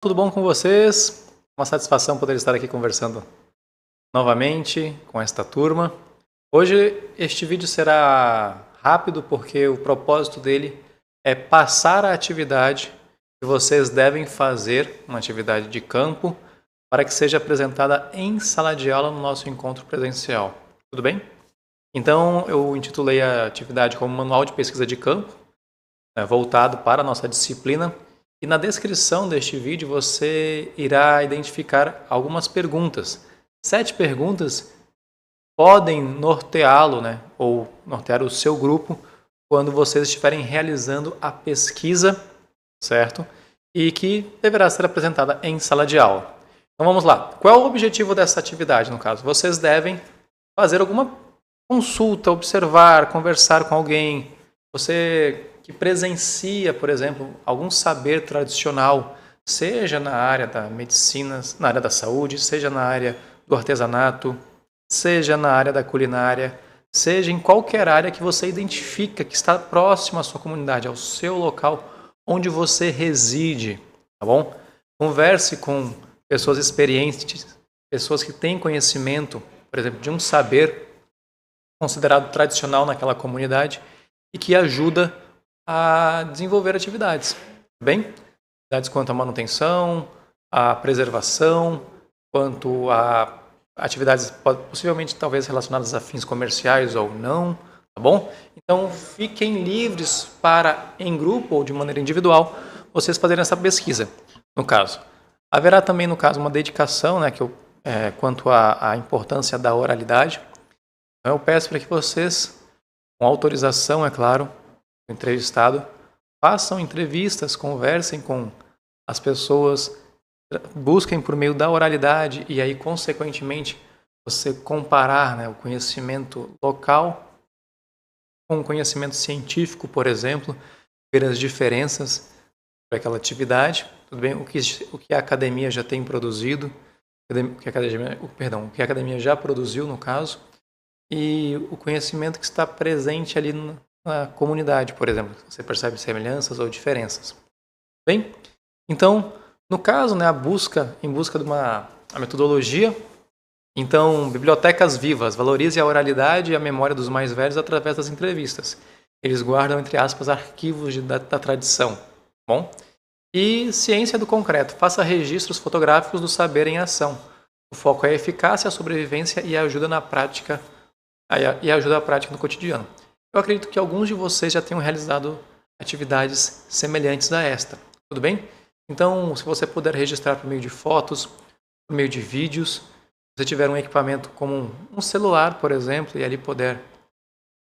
Tudo bom com vocês? Uma satisfação poder estar aqui conversando novamente com esta turma. Hoje este vídeo será rápido porque o propósito dele é passar a atividade que vocês devem fazer, uma atividade de campo, para que seja apresentada em sala de aula no nosso encontro presencial. Tudo bem? Então eu intitulei a atividade como Manual de Pesquisa de Campo, voltado para a nossa disciplina. E na descrição deste vídeo você irá identificar algumas perguntas. 7 perguntas podem norteá-lo, ou nortear o seu grupo quando vocês estiverem realizando a pesquisa, certo? E que deverá ser apresentada em sala de aula. Então vamos lá. Qual é o objetivo dessa atividade, no caso? Vocês devem fazer alguma consulta, observar, conversar com alguém. Você que presencia, por exemplo, algum saber tradicional, seja na área da medicina, na área da saúde, seja na área do artesanato, seja na área da culinária, seja em qualquer área que você identifica que está próximo à sua comunidade, ao seu local onde você reside, tá bom? Converse com pessoas experientes, pessoas que têm conhecimento, por exemplo, de um saber considerado tradicional naquela comunidade e que ajuda a desenvolver atividades, bem? Atividades quanto à manutenção, à preservação, quanto a atividades possivelmente talvez relacionadas a fins comerciais ou não, tá bom? Então fiquem livres para, em grupo ou de maneira individual, vocês fazerem essa pesquisa, no caso. Haverá também, no caso, uma dedicação, quanto à importância da oralidade. Então eu peço para que vocês, com autorização, é claro, entrevistado, façam entrevistas, conversem com as pessoas, busquem por meio da oralidade e aí, consequentemente, você comparar o conhecimento local com o conhecimento científico, por exemplo, ver as diferenças para aquela atividade, tudo bem? O que a academia já tem produzido, o que a academia já produziu, no caso, e o conhecimento que está presente ali na comunidade, por exemplo. Você percebe semelhanças ou diferenças. Bem, então, no caso, a busca em busca de a metodologia. Então, bibliotecas vivas, valorize a oralidade e a memória dos mais velhos através das entrevistas. Eles guardam, entre aspas, arquivos da tradição. Bom? E ciência do concreto, faça registros fotográficos do saber em ação. O foco é a eficácia, a sobrevivência e a ajuda na prática no cotidiano. Eu acredito que alguns de vocês já tenham realizado atividades semelhantes a esta. Tudo bem? Então, se você puder registrar por meio de fotos, por meio de vídeos, se você tiver um equipamento como um celular, por exemplo, e ali puder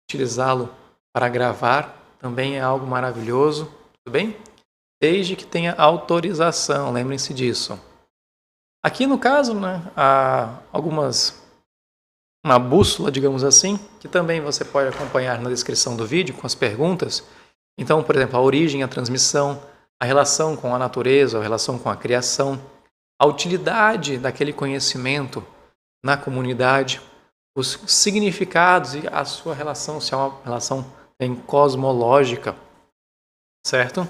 utilizá-lo para gravar, também é algo maravilhoso. Tudo bem? Desde que tenha autorização, lembrem-se disso. Aqui no caso, há uma bússola, digamos assim, que também você pode acompanhar na descrição do vídeo com as perguntas. Então, por exemplo, a origem, a transmissão, a relação com a natureza, a relação com a criação, a utilidade daquele conhecimento na comunidade, os significados e a sua relação, se é uma relação cosmológica, certo?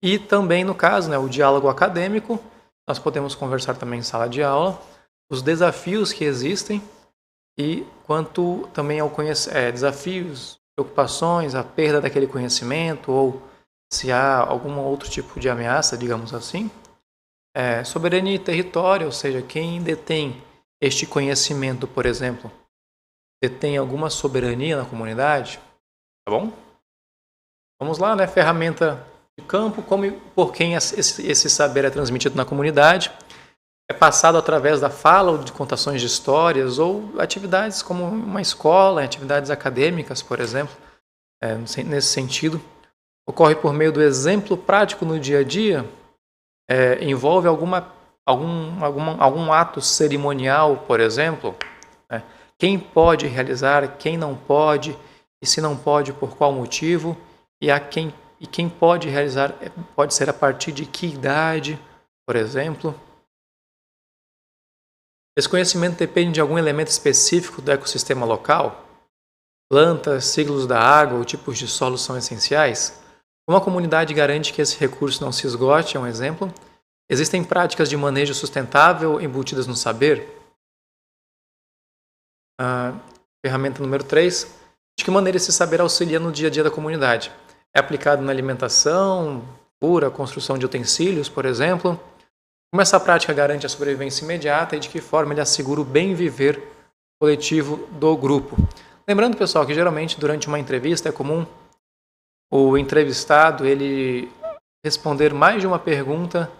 E também, no caso, o diálogo acadêmico, nós podemos conversar também em sala de aula, os desafios que existem, e quanto também ao desafios, preocupações, a perda daquele conhecimento ou se há algum outro tipo de ameaça, digamos assim. Soberania e território, ou seja, quem detém este conhecimento, por exemplo, detém alguma soberania na comunidade, tá bom? Vamos lá, ferramenta de campo, como e por quem esse saber é transmitido na comunidade. É passado através da fala ou de contações de histórias ou atividades como uma escola, atividades acadêmicas, por exemplo, nesse sentido. Ocorre por meio do exemplo prático no dia a dia, envolve algum ato cerimonial, por exemplo. Quem pode realizar, quem não pode, e se não pode, por qual motivo, e quem pode realizar, pode ser a partir de que idade, por exemplo. Esse conhecimento depende de algum elemento específico do ecossistema local? Plantas, ciclos da água ou tipos de solos são essenciais? Como a comunidade garante que esse recurso não se esgote, é um exemplo. Existem práticas de manejo sustentável embutidas no saber? Ferramenta número 3. De que maneira esse saber auxilia no dia a dia da comunidade? É aplicado na alimentação, cura, construção de utensílios, por exemplo? Como essa prática garante a sobrevivência imediata e de que forma ele assegura o bem viver coletivo do grupo? Lembrando, pessoal, que geralmente durante uma entrevista é comum o entrevistado ele responder mais de uma pergunta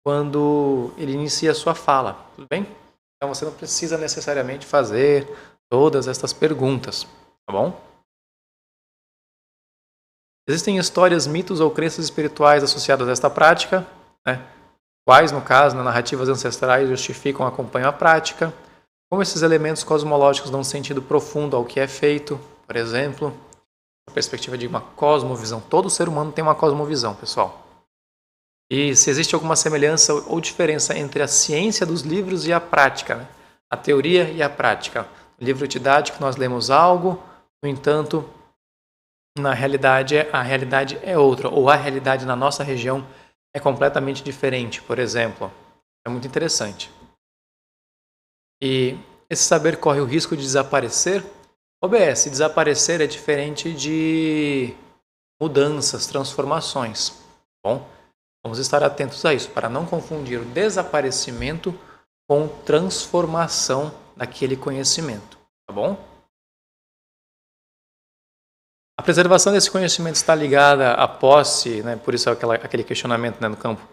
quando ele inicia a sua fala, tudo bem? Então você não precisa necessariamente fazer todas estas perguntas, tá bom? Existem histórias, mitos ou crenças espirituais associadas a esta prática, né? Quais, no caso, narrativas ancestrais justificam ou acompanham a prática? Como esses elementos cosmológicos dão sentido profundo ao que é feito, por exemplo, a perspectiva de uma cosmovisão. Todo ser humano tem uma cosmovisão, pessoal. E se existe alguma semelhança ou diferença entre a ciência dos livros e a prática, né? A teoria e a prática. No livro didático nós lemos algo, no entanto, na realidade a realidade é outra, ou a realidade na nossa região é completamente diferente, por exemplo. É muito interessante. E esse saber corre o risco de desaparecer? OBS, desaparecer é diferente de mudanças, transformações. Bom, vamos estar atentos a isso, para não confundir o desaparecimento com transformação daquele conhecimento, tá bom? A preservação desse conhecimento está ligada à posse, né? Por isso aquele questionamento, né, no campo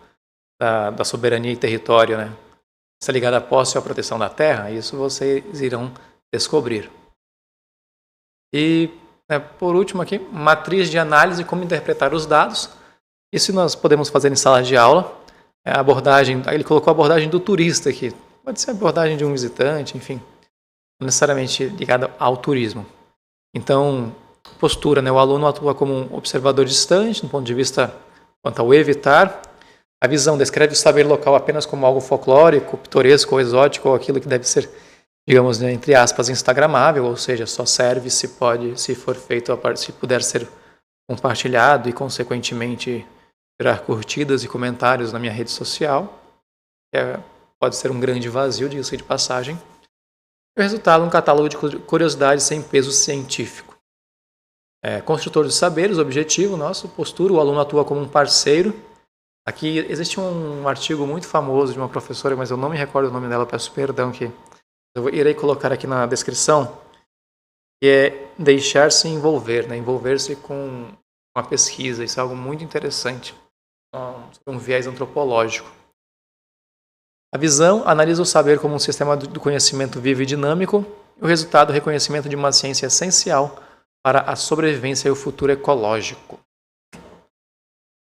da soberania e território, né? Está ligada à posse ou à proteção da terra? Isso vocês irão descobrir. E, né, por último aqui, matriz de análise, como interpretar os dados. Isso nós podemos fazer em sala de aula. A abordagem, ele colocou a abordagem do turista aqui. Pode ser a abordagem de um visitante, enfim. Não necessariamente ligada ao turismo. Então, postura, né? O aluno atua como um observador distante, do ponto de vista quanto ao evitar. A visão descreve o saber local apenas como algo folclórico, pitoresco ou exótico, ou aquilo que deve ser, digamos, né, entre aspas, instagramável, ou seja, só serve se for feito, se puder ser compartilhado e, consequentemente, gerar curtidas e comentários na minha rede social. Pode ser um grande vazio, diga-se de passagem. E o resultado, um catálogo de curiosidades sem peso científico. Construtor de saberes, objetivo nosso, postura, o aluno atua como um parceiro. Aqui existe um artigo muito famoso de uma professora, mas eu não me recordo o nome dela, peço perdão, que eu irei colocar aqui na descrição, que é deixar-se envolver, né? Envolver-se com uma pesquisa. Isso é algo muito interessante, um viés antropológico. A visão analisa o saber como um sistema do conhecimento vivo e dinâmico, e o resultado, o reconhecimento de uma ciência essencial para a sobrevivência e o futuro ecológico.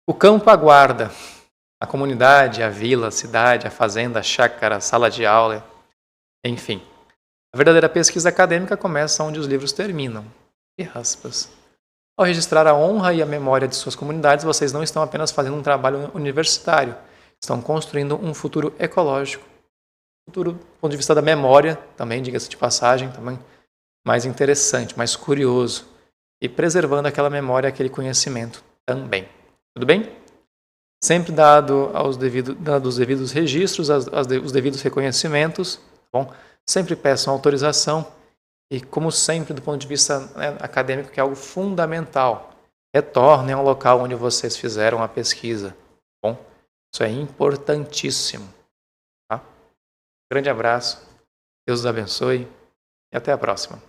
O campo aguarda a comunidade, a vila, a cidade, a fazenda, a chácara, a sala de aula, enfim. A verdadeira pesquisa acadêmica começa onde os livros terminam. E aspas. Ao registrar a honra e a memória de suas comunidades, vocês não estão apenas fazendo um trabalho universitário, estão construindo um futuro ecológico. Futuro, do ponto de vista da memória, também, diga-se de passagem, também mais interessante, mais curioso. E preservando aquela memória, aquele conhecimento também. Tudo bem? Sempre dado os devidos registros, os devidos reconhecimentos, tá bom? Sempre peçam autorização e, como sempre, do ponto de vista, né, acadêmico, que é algo fundamental, retornem ao local onde vocês fizeram a pesquisa, tá bom? Isso é importantíssimo. Tá? Grande abraço, Deus os abençoe e até a próxima.